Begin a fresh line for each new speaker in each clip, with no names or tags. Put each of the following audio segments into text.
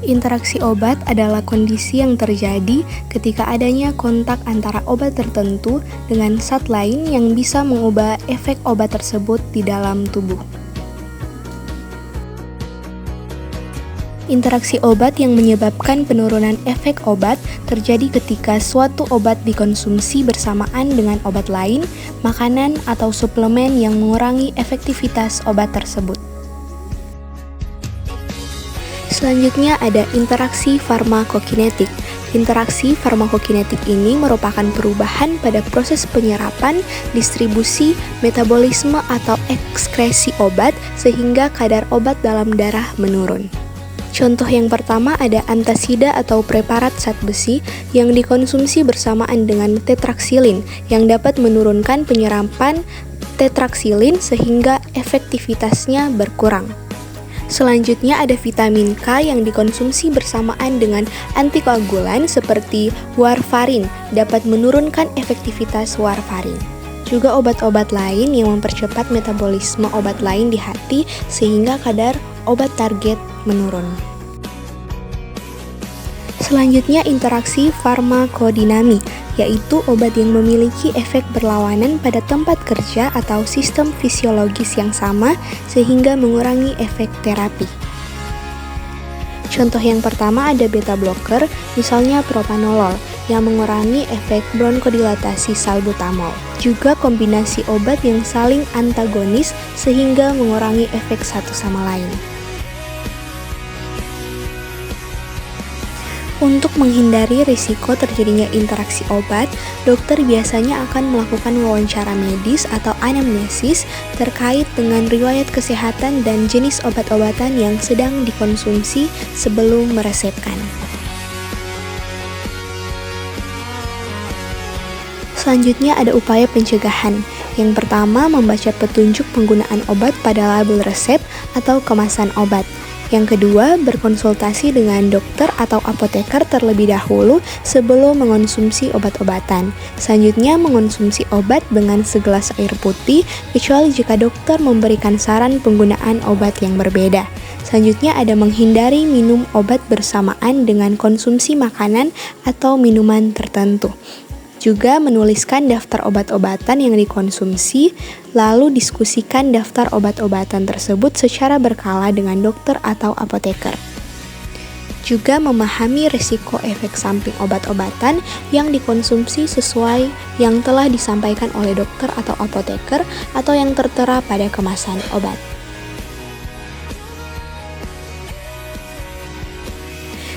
Interaksi obat adalah kondisi yang terjadi ketika adanya kontak antara obat tertentu dengan zat lain yang bisa mengubah efek obat tersebut di dalam tubuh. Interaksi obat yang menyebabkan penurunan efek obat terjadi ketika suatu obat dikonsumsi bersamaan dengan obat lain, makanan, atau suplemen yang mengurangi efektivitas obat tersebut. Selanjutnya ada interaksi farmakokinetik. Interaksi farmakokinetik ini merupakan perubahan pada proses penyerapan, distribusi, metabolisme, atau ekskresi obat sehingga kadar obat dalam darah menurun. Contoh yang pertama ada antasida atau preparat zat besi yang dikonsumsi bersamaan dengan tetraksilin yang dapat menurunkan penyerapan tetraksilin sehingga efektivitasnya berkurang. Selanjutnya ada vitamin K yang dikonsumsi bersamaan dengan antikoagulan seperti warfarin dapat menurunkan efektivitas warfarin. Juga obat-obat lain yang mempercepat metabolisme obat lain di hati sehingga kadar obat target menurun. Selanjutnya interaksi farmakodinami, yaitu obat yang memiliki efek berlawanan pada tempat kerja atau sistem fisiologis yang sama sehingga mengurangi efek terapi. Contoh yang pertama ada beta blocker, misalnya propanolol, yang mengurangi efek bronkodilatasi salbutamol. Juga kombinasi obat yang saling antagonis sehingga mengurangi efek satu sama lain. Untuk menghindari risiko terjadinya interaksi obat, dokter biasanya akan melakukan wawancara medis atau anamnesis terkait dengan riwayat kesehatan dan jenis obat-obatan yang sedang dikonsumsi sebelum meresepkan. Selanjutnya ada upaya pencegahan. Yang pertama, membaca petunjuk penggunaan obat pada label resep atau kemasan obat. Yang kedua, berkonsultasi dengan dokter atau apoteker terlebih dahulu sebelum mengonsumsi obat-obatan. Selanjutnya, mengonsumsi obat dengan segelas air putih, kecuali jika dokter memberikan saran penggunaan obat yang berbeda. Selanjutnya ada menghindari minum obat bersamaan dengan konsumsi makanan atau minuman tertentu. Juga menuliskan daftar obat-obatan yang dikonsumsi, lalu diskusikan daftar obat-obatan tersebut secara berkala dengan dokter atau apoteker. Juga memahami risiko efek samping obat-obatan yang dikonsumsi sesuai yang telah disampaikan oleh dokter atau apoteker atau yang tertera pada kemasan obat.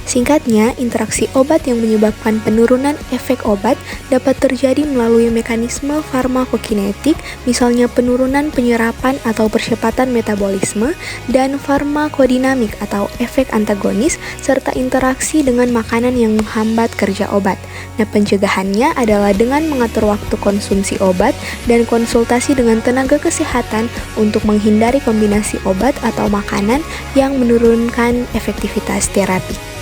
Singkatnya, interaksi obat yang menyebabkan penurunan efek obat dapat terjadi melalui mekanisme farmakokinetik, misalnya penurunan penyerapan atau percepatan metabolisme, dan farmakodinamik atau efek antagonis, serta interaksi dengan makanan yang menghambat kerja obat. Nah, pencegahannya adalah dengan mengatur waktu konsumsi obat dan konsultasi dengan tenaga kesehatan untuk menghindari kombinasi obat atau makanan yang menurunkan efektivitas terapi.